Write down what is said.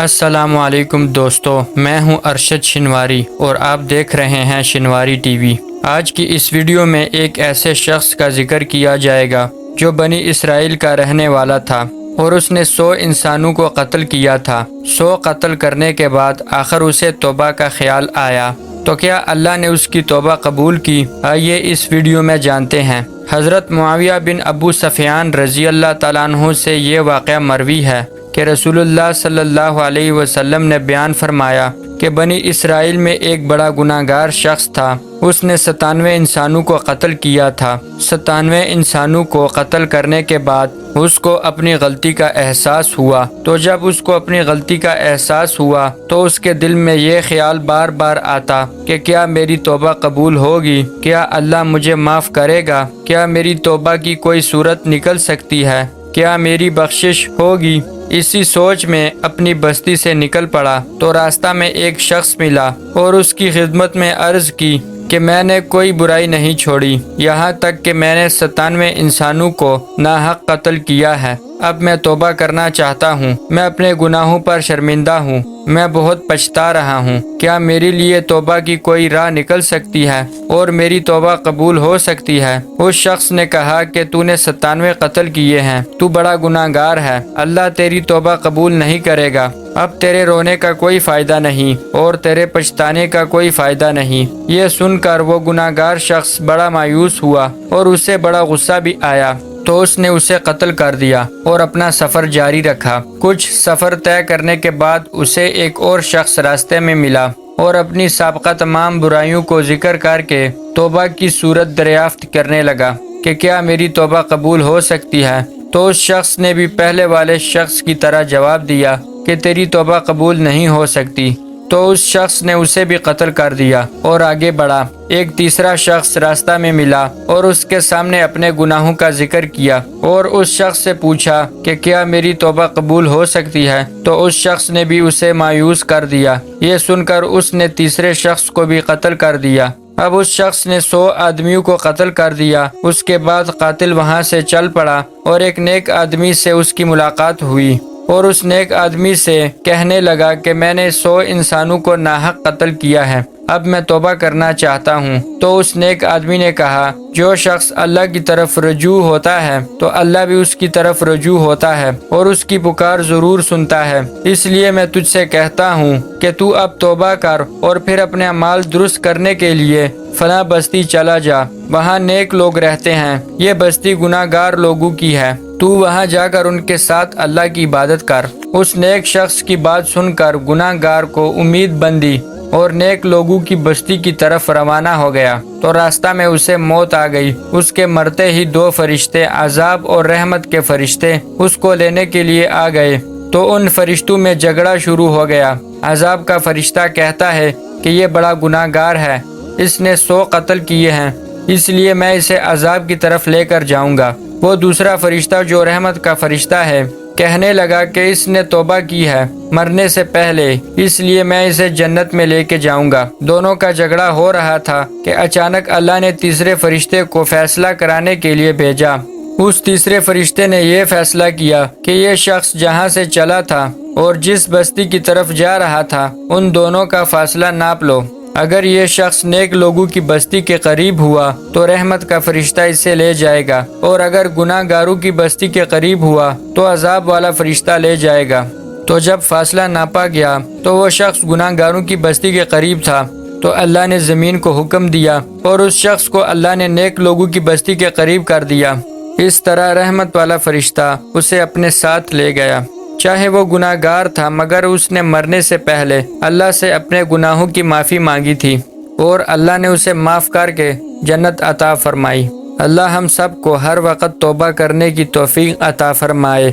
السلام علیکم دوستو، میں ہوں ارشد شنواری اور آپ دیکھ رہے ہیں شنواری ٹی وی۔ آج کی اس ویڈیو میں ایک ایسے شخص کا ذکر کیا جائے گا جو بنی اسرائیل کا رہنے والا تھا اور اس نے 100 انسانوں کو قتل کیا تھا۔ 100 قتل کرنے کے بعد آخر اسے توبہ کا خیال آیا، تو کیا اللہ نے اس کی توبہ قبول کی؟ آئیے اس ویڈیو میں جانتے ہیں۔ حضرت معاویہ بن ابو سفیان رضی اللہ تعالیٰ عنہ سے یہ واقعہ مروی ہے کہ رسول اللہ صلی اللہ علیہ وسلم نے بیان فرمایا کہ بنی اسرائیل میں ایک بڑا گناہ گار شخص تھا۔ اس نے 97 انسانوں کو قتل کیا تھا۔ 97 انسانوں کو قتل کرنے کے بعد اس کو اپنی غلطی کا احساس ہوا، تو جب اس کو اپنی غلطی کا احساس ہوا تو اس کے دل میں یہ خیال بار بار آتا کہ کیا میری توبہ قبول ہوگی؟ کیا اللہ مجھے معاف کرے گا؟ کیا میری توبہ کی کوئی صورت نکل سکتی ہے؟ کیا میری بخشش ہوگی؟ اسی سوچ میں اپنی بستی سے نکل پڑا تو راستہ میں ایک شخص ملا اور اس کی خدمت میں عرض کی کہ میں نے کوئی برائی نہیں چھوڑی، یہاں تک کہ میں نے 97 انسانوں کو ناحق قتل کیا ہے۔ اب میں توبہ کرنا چاہتا ہوں، میں اپنے گناہوں پر شرمندہ ہوں، میں بہت پچھتا رہا ہوں۔ کیا میرے لیے توبہ کی کوئی راہ نکل سکتی ہے اور میری توبہ قبول ہو سکتی ہے؟ اس شخص نے کہا کہ تو نے 97 قتل کیے ہیں، تو بڑا گناہ گار ہے، اللہ تیری توبہ قبول نہیں کرے گا۔ اب تیرے رونے کا کوئی فائدہ نہیں اور تیرے پچھتانے کا کوئی فائدہ نہیں۔ یہ سن کر وہ گناہ گار شخص بڑا مایوس ہوا اور اسے بڑا غصہ بھی آیا، تو اس نے اسے قتل کر دیا اور اپنا سفر جاری رکھا۔ کچھ سفر طے کرنے کے بعد اسے ایک اور شخص راستے میں ملا اور اپنی سابقہ تمام برائیوں کو ذکر کر کے توبہ کی صورت دریافت کرنے لگا کہ کیا میری توبہ قبول ہو سکتی ہے؟ تو اس شخص نے بھی پہلے والے شخص کی طرح جواب دیا کہ تیری توبہ قبول نہیں ہو سکتی۔ تو اس شخص نے اسے بھی قتل کر دیا اور آگے بڑھا۔ ایک تیسرا شخص راستہ میں ملا اور اس کے سامنے اپنے گناہوں کا ذکر کیا اور اس شخص سے پوچھا کہ کیا میری توبہ قبول ہو سکتی ہے؟ تو اس شخص نے بھی اسے مایوس کر دیا۔ یہ سن کر اس نے تیسرے شخص کو بھی قتل کر دیا۔ اب اس شخص نے 100 آدمیوں کو قتل کر دیا۔ اس کے بعد قاتل وہاں سے چل پڑا اور ایک نیک آدمی سے اس کی ملاقات ہوئی اور اس نیک آدمی سے کہنے لگا کہ میں نے 100 انسانوں کو ناحق قتل کیا ہے، اب میں توبہ کرنا چاہتا ہوں۔ تو اس نیک آدمی نے کہا، جو شخص اللہ کی طرف رجوع ہوتا ہے تو اللہ بھی اس کی طرف رجوع ہوتا ہے اور اس کی پکار ضرور سنتا ہے۔ اس لیے میں تجھ سے کہتا ہوں کہ تو اب توبہ کر اور پھر اپنے اعمال درست کرنے کے لیے فلاں بستی چلا جا، وہاں نیک لوگ رہتے ہیں، یہ بستی گناہ گار لوگوں کی ہے، تو وہاں جا کر ان کے ساتھ اللہ کی عبادت کر۔ اس نیک شخص کی بات سن کر گناہ گار کو امید بندی اور نیک لوگوں کی بستی کی طرف روانہ ہو گیا، تو راستہ میں اسے موت آ گئی۔ اس کے مرتے ہی 2 فرشتے، عذاب اور رحمت کے فرشتے، اس کو لینے کے لیے آ گئے، تو ان فرشتوں میں جھگڑا شروع ہو گیا۔ عذاب کا فرشتہ کہتا ہے کہ یہ بڑا گناہ گار ہے، اس نے 100 قتل کیے ہیں، اس لیے میں اسے عذاب کی طرف لے کر جاؤں گا۔ وہ دوسرا فرشتہ جو رحمت کا فرشتہ ہے کہنے لگا کہ اس نے توبہ کی ہے مرنے سے پہلے، اس لیے میں اسے جنت میں لے کے جاؤں گا۔ دونوں کا جھگڑا ہو رہا تھا کہ اچانک اللہ نے تیسرے فرشتے کو فیصلہ کرانے کے لیے بھیجا۔ اس تیسرے فرشتے نے یہ فیصلہ کیا کہ یہ شخص جہاں سے چلا تھا اور جس بستی کی طرف جا رہا تھا ان دونوں کا فاصلہ ناپ لو۔ اگر یہ شخص نیک لوگوں کی بستی کے قریب ہوا تو رحمت کا فرشتہ اسے لے جائے گا، اور اگر گناہ گاروں کی بستی کے قریب ہوا تو عذاب والا فرشتہ لے جائے گا۔ تو جب فاصلہ ناپا گیا تو وہ شخص گناہ گاروں کی بستی کے قریب تھا، تو اللہ نے زمین کو حکم دیا اور اس شخص کو اللہ نے نیک لوگوں کی بستی کے قریب کر دیا۔ اس طرح رحمت والا فرشتہ اسے اپنے ساتھ لے گیا۔ چاہے وہ گناہ گار تھا مگر اس نے مرنے سے پہلے اللہ سے اپنے گناہوں کی معافی مانگی تھی اور اللہ نے اسے معاف کر کے جنت عطا فرمائی۔ اللہ ہم سب کو ہر وقت توبہ کرنے کی توفیق عطا فرمائے۔